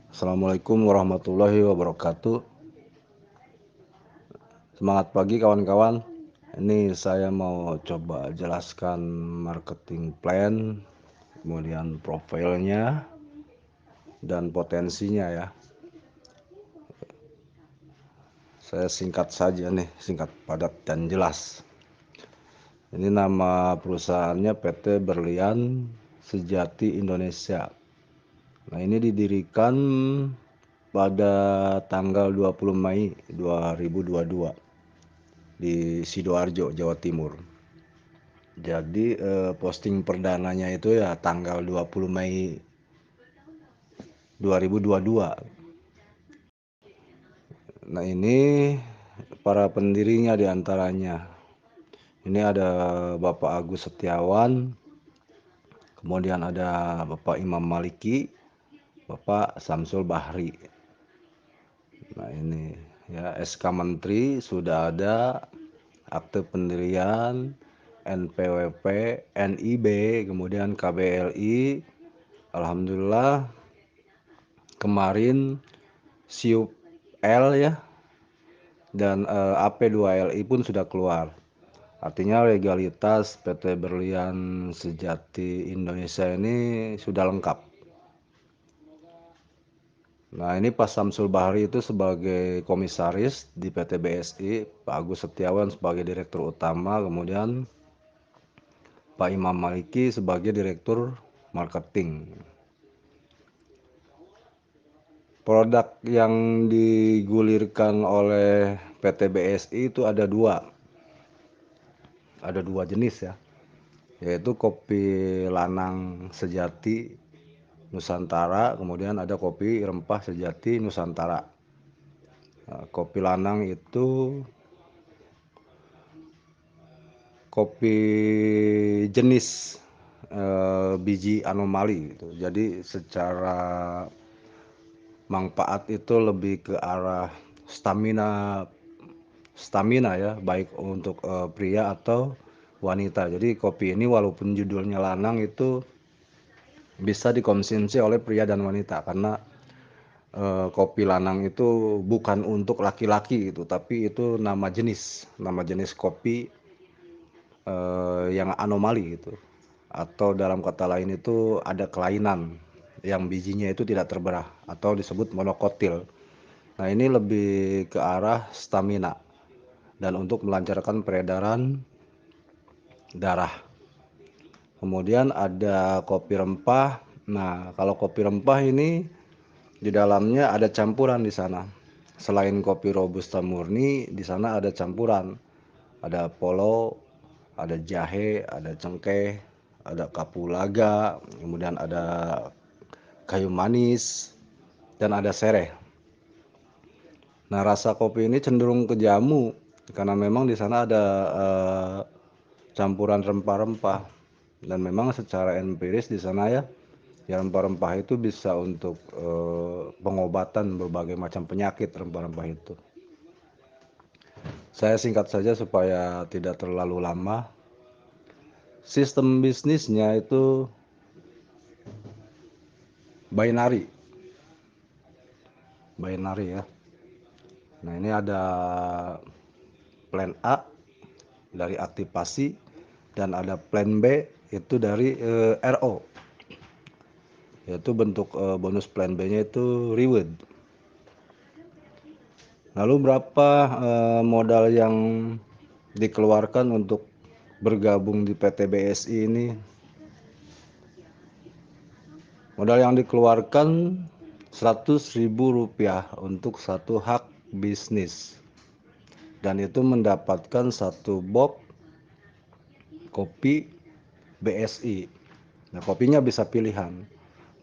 Assalamualaikum warahmatullahi wabarakatuh. Semangat pagi kawan-kawan. Ini saya mau coba jelaskan marketing plan, kemudian profilnya dan potensinya ya. Saya singkat saja nih, singkat, padat dan jelas. Ini nama perusahaannya PT Berlian Sejati Indonesia. Nah, ini didirikan pada tanggal 20 Mei 2022 di Sidoarjo, Jawa Timur. Jadi posting perdananya itu ya tanggal 20 Mei 2022. Nah, ini para pendirinya diantaranya. Ini ada Bapak Agus Setiawan, kemudian ada Bapak Imam Maliki, Bapak Samsul Bahri. Nah, ini ya SK Menteri sudah ada, akte pendirian, NPWP, NIB, kemudian KBLI. Alhamdulillah kemarin SIUP L ya, dan AP2LI pun sudah keluar. Artinya legalitas PT Berlian Sejati Indonesia ini sudah lengkap. Nah, ini Pak Samsul Bahri itu sebagai komisaris di PT BSI, Pak Agus Setiawan sebagai direktur utama, kemudian Pak Imam Maliki sebagai direktur marketing. Produk yang digulirkan oleh PT BSI itu ada dua jenis ya, yaitu kopi lanang sejati Nusantara, kemudian ada kopi rempah sejati Nusantara. Nah, kopi lanang itu kopi jenis biji anomali gitu. Jadi secara manfaat itu lebih ke arah stamina ya, baik untuk pria atau wanita. Jadi kopi ini walaupun judulnya lanang itu bisa dikonsumsi oleh pria dan wanita, karena kopi lanang itu bukan untuk laki-laki gitu, tapi itu nama jenis kopi yang anomali gitu, atau dalam kata lain itu ada kelainan yang bijinya itu tidak terbelah atau disebut monokotil. Nah, ini lebih ke arah stamina dan untuk melancarkan peredaran darah. Kemudian ada kopi rempah. Nah, kalau kopi rempah ini di dalamnya ada campuran di sana. Selain kopi robusta murni, di sana ada campuran. Ada polo, ada jahe, ada cengkeh, ada kapulaga, kemudian ada kayu manis, dan ada sereh. Nah, rasa kopi ini cenderung ke jamu karena memang di sana ada campuran rempah-rempah, dan memang secara empiris di sana ya rempah-rempah itu bisa untuk pengobatan berbagai macam penyakit rempah-rempah itu. Saya singkat saja supaya tidak terlalu lama. Sistem bisnisnya itu binary ya. Nah, ini ada plan A dari aktivasi dan ada plan B itu dari RO, yaitu bentuk bonus plan B-nya itu reward. Lalu berapa modal yang dikeluarkan untuk bergabung di PT BSI ini? Modal yang dikeluarkan Rp100.000 untuk satu hak bisnis, dan itu mendapatkan satu box kopi BSI. Nah, kopinya bisa pilihan,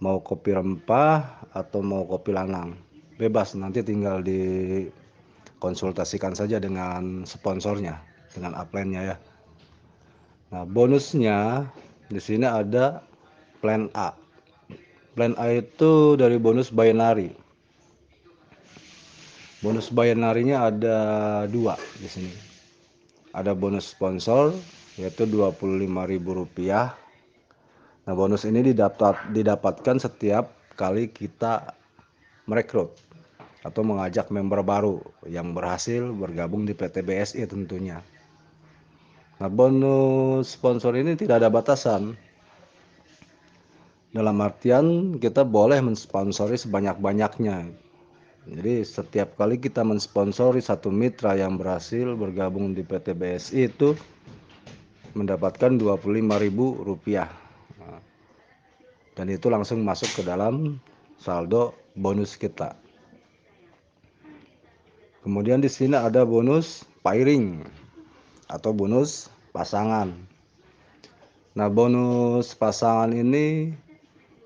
mau kopi rempah atau mau kopi lanang, bebas, nanti tinggal dikonsultasikan saja dengan sponsornya, dengan upline-nya ya. Nah, bonusnya di sini ada plan A. Plan A itu dari bonus binary. Bonus binary-nya ada dua di sini. Ada bonus sponsor yaitu Rp25.000. Nah, bonus ini didapatkan setiap kali kita merekrut atau mengajak member baru yang berhasil bergabung di PT BSI tentunya. Nah, bonus sponsor ini tidak ada batasan. Dalam artian kita boleh mensponsori sebanyak-banyaknya. Jadi setiap kali kita mensponsori satu mitra yang berhasil bergabung di PT BSI itu mendapatkan Rp25.000. Nah, dan itu langsung masuk ke dalam saldo bonus kita. Kemudian di sini ada bonus pairing atau bonus pasangan. Nah, bonus pasangan ini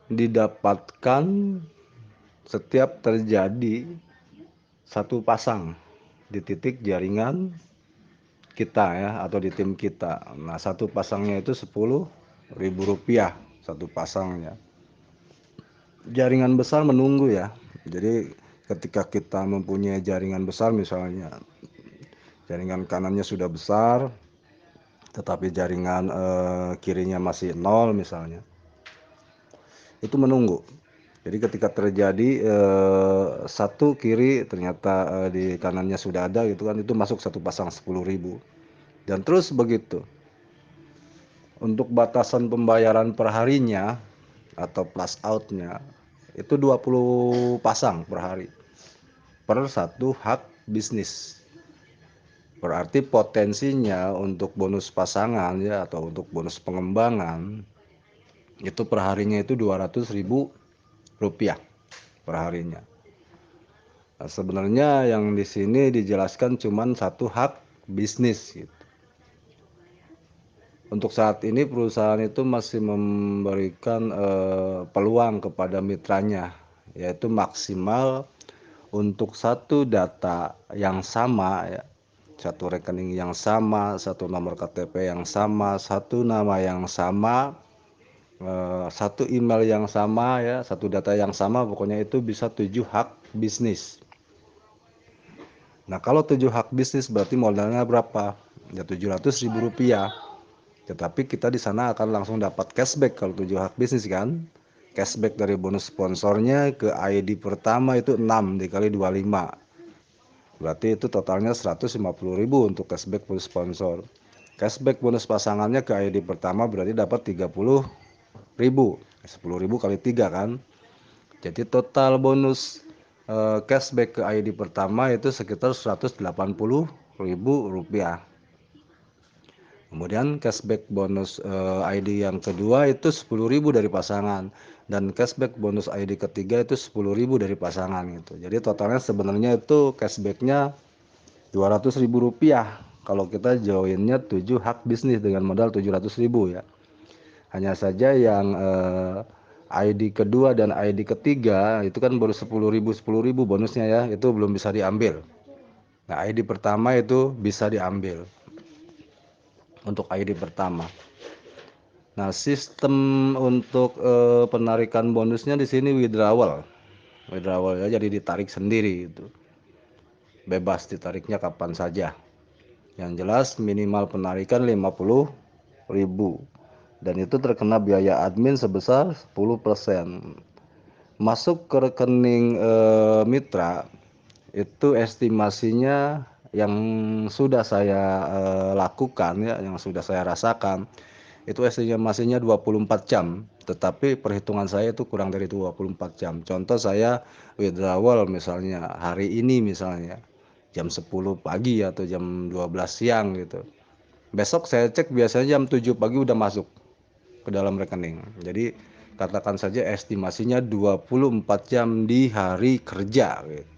didapatkan setiap terjadi satu pasang di titik jaringan kita ya, atau di tim kita. Nah, satu pasangnya itu Rp10.000 satu pasangnya. Jaringan besar menunggu ya. Jadi ketika kita mempunyai jaringan besar, misalnya jaringan kanannya sudah besar tetapi jaringan kirinya masih nol misalnya, itu menunggu. Jadi ketika terjadi satu kiri ternyata di kanannya sudah ada gitu kan, itu masuk satu pasang 10.000 dan terus begitu. Untuk batasan pembayaran per harinya atau plus outnya itu 20 pasang per hari per satu hak bisnis. Berarti potensinya untuk bonus pasangan ya, atau untuk bonus pengembangan itu per harinya itu Rp200.000 per harinya. Nah, sebenarnya yang di sini dijelaskan cuman satu hak bisnis gitu. Untuk saat ini perusahaan itu masih memberikan peluang kepada mitranya, yaitu maksimal untuk satu data yang sama ya, satu rekening yang sama, satu nomor KTP yang sama, satu nama yang sama, satu email yang sama ya, satu data yang sama, pokoknya itu bisa 7 hak bisnis. Nah, kalau 7 hak bisnis berarti modalnya berapa? Ya Rp700.000. Tetapi kita di sana akan langsung dapat cashback kalau 7 hak bisnis kan. Cashback dari bonus sponsornya ke ID pertama itu 6 dikali 25. Berarti itu totalnya Rp150.000 untuk cashback bonus sponsor. Cashback bonus pasangannya ke ID pertama berarti dapat Rp30.000. 10.000 kali 3 kan. Jadi total bonus cashback ke ID pertama itu sekitar Rp180.000. Kemudian cashback bonus ID yang kedua itu 10.000 dari pasangan, dan cashback bonus ID ketiga itu 10.000 dari pasangan gitu. Jadi totalnya sebenarnya itu cashbacknya Rp200.000 kalau kita joinnya 7 hak bisnis dengan modal 700.000 ya. Hanya saja yang ID kedua dan ID ketiga itu kan baru 10.000 bonusnya ya, itu belum bisa diambil. Nah, ID pertama itu bisa diambil untuk ID pertama. Nah, sistem untuk penarikan bonusnya di sini withdrawal ya, jadi ditarik sendiri itu. Bebas ditariknya kapan saja. Yang jelas minimal penarikan 50.000 dan itu terkena biaya admin sebesar 10%. Masuk ke rekening mitra itu estimasinya yang sudah saya lakukan ya, yang sudah saya rasakan itu estimasinya 24 jam, tetapi perhitungan saya itu kurang dari 24 jam. Contoh saya withdrawal misalnya hari ini misalnya jam 10 pagi atau jam 12 siang gitu. Besok saya cek biasanya jam 7 pagi udah masuk ke dalam rekening. Jadi katakan saja estimasinya 24 jam di hari kerja gitu.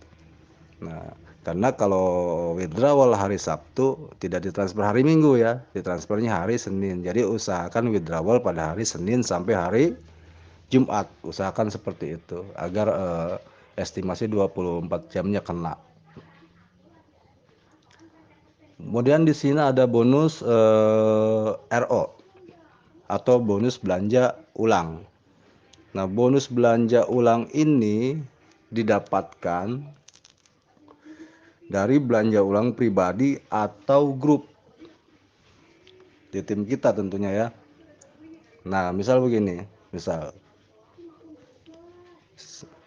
Nah, karena kalau withdrawal hari Sabtu tidak ditransfer hari Minggu ya, ditransfernya hari Senin. Jadi usahakan withdrawal pada hari Senin sampai hari Jumat. Usahakan seperti itu agar estimasi 24 jamnya kena. Kemudian di sini ada bonus RO atau bonus belanja ulang. Nah, bonus belanja ulang ini didapatkan dari belanja ulang pribadi atau grup di tim kita tentunya ya. Nah, misal begini, misal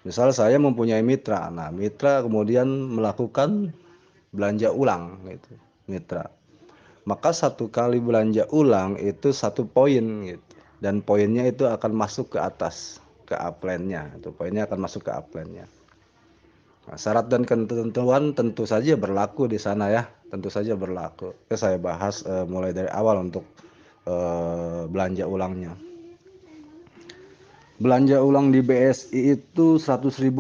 Misal saya mempunyai mitra, nah mitra kemudian melakukan belanja ulang gitu, mitra. Maka satu kali belanja ulang itu 1 poin gitu, dan poinnya itu akan masuk ke atas, ke upline-nya, itu poinnya akan masuk ke upline-nya. Nah, syarat dan ketentuan tentu saja berlaku di sana ya, tentu saja berlaku. Oke, saya bahas mulai dari awal untuk belanja ulangnya. Belanja ulang di BSI itu Rp100.000,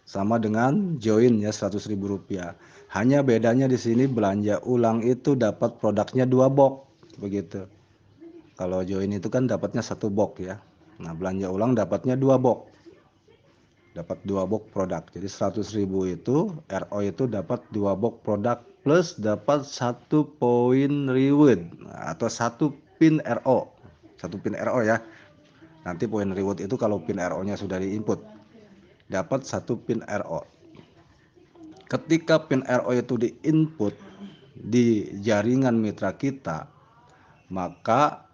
sama dengan join ya Rp100.000. Hanya bedanya di sini belanja ulang itu dapat produknya 2 box begitu. Kalau join itu kan dapatnya 1 box ya. Nah, belanja ulang dapatnya 2 box. Dapat 2 box produk. Jadi 100.000 itu RO itu dapat 2 box produk plus dapat 1 poin reward atau 1 pin RO. 1 pin RO ya. Nanti poin reward itu kalau pin RO-nya sudah diinput. Dapat 1 pin RO. Ketika pin RO itu diinput di jaringan mitra kita, maka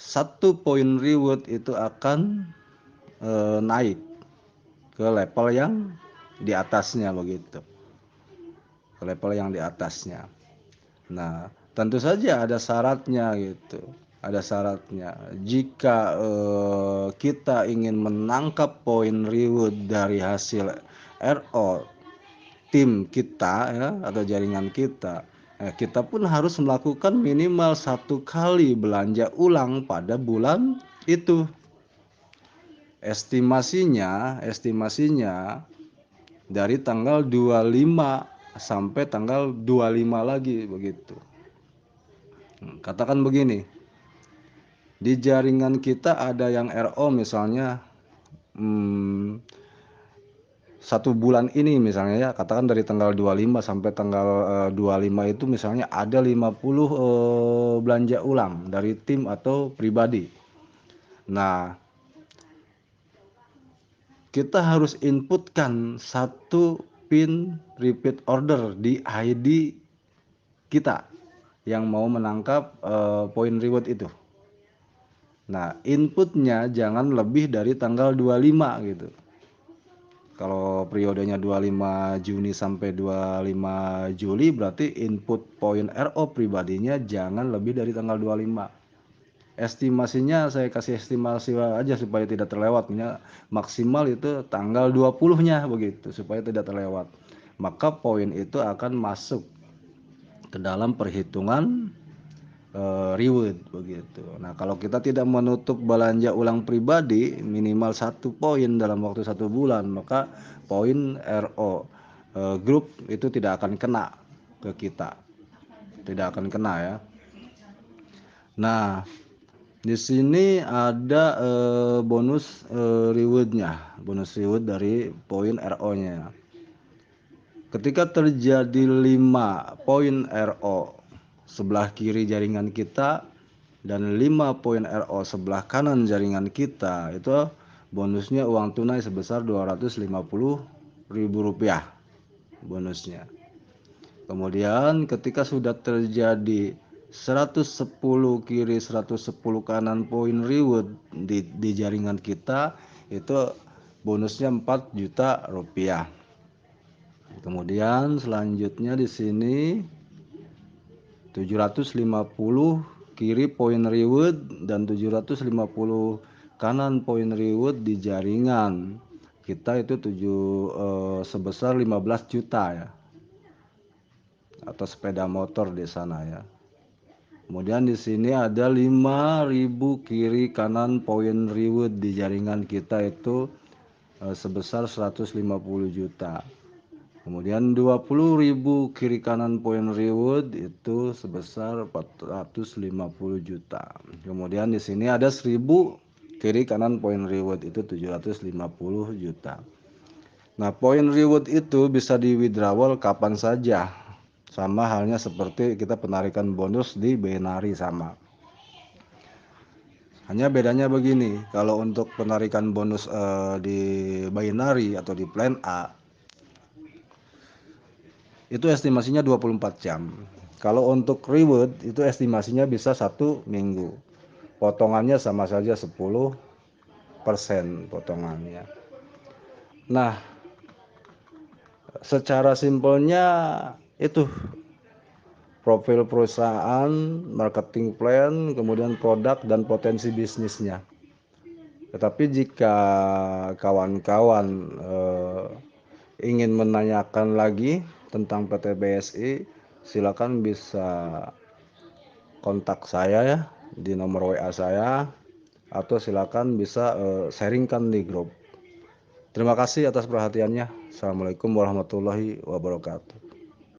1 poin reward itu akan naik ke level yang di atasnya begitu. Ke level yang di atasnya. Nah, tentu saja ada syaratnya gitu. Ada syaratnya. Jika kita ingin menangkap poin reward dari hasil RO tim kita ya atau jaringan kita, kita pun harus melakukan minimal 1 kali belanja ulang pada bulan itu. Estimasinya dari tanggal 25 sampai tanggal 25 lagi begitu. Katakan begini, di jaringan kita ada yang RO misalnya 1 bulan ini misalnya ya, katakan dari tanggal 25 sampai tanggal 25 itu misalnya ada 50 belanja ulang dari tim atau pribadi. Nah, kita harus inputkan 1 pin repeat order di ID kita yang mau menangkap poin reward itu. Nah, inputnya jangan lebih dari tanggal 25 gitu. Kalau periodenya 25 Juni sampai 25 Juli berarti input poin RO pribadinya jangan lebih dari tanggal 25. Estimasinya saya kasih estimasi aja supaya tidak terlewat. Maksimal itu tanggal 20-nya begitu supaya tidak terlewat. Maka poin itu akan masuk ke dalam perhitungan reward begitu. Nah, kalau kita tidak menutup belanja ulang pribadi minimal 1 poin dalam waktu 1 bulan, maka poin RO grup itu tidak akan kena ke kita, tidak akan kena ya. Nah, di sini ada bonus rewardnya, bonus reward dari poin RO-nya. Ketika terjadi 5 poin RO sebelah kiri jaringan kita dan 5 poin RO sebelah kanan jaringan kita, itu bonusnya uang tunai sebesar Rp250.000 bonusnya. Kemudian ketika sudah terjadi 110 kiri 110 kanan poin reward di jaringan kita, itu bonusnya Rp4.000.000. Kemudian selanjutnya di sini 750 kiri poin reward dan 750 kanan poin reward di jaringan kita itu sebesar 15 juta ya, atau sepeda motor di sana ya. Kemudian di sini ada 5.000 kiri kanan poin reward di jaringan kita itu sebesar 150 juta. Kemudian 20.000 kiri kanan poin reward itu sebesar 450 juta. Kemudian di sini ada 1.000 kiri kanan poin reward itu 750 juta. Nah, poin reward itu bisa di withdrawal kapan saja. Sama halnya seperti kita penarikan bonus di binary sama. Hanya bedanya begini, kalau untuk penarikan bonus di binary atau di plan A itu estimasinya 24 jam. Kalau untuk reward itu estimasinya bisa 1 minggu. Potongannya sama saja 10%. persen potongannya. Nah, secara simpelnya itu profil perusahaan, marketing plan, kemudian produk dan potensi bisnisnya. Tetapi jika kawan-kawan ingin menanyakan lagi tentang PT BSI, silakan bisa kontak saya ya di nomor WA saya, atau silakan bisa sharingkan di grup. Terima kasih atas perhatiannya. Assalamualaikum warahmatullahi wabarakatuh.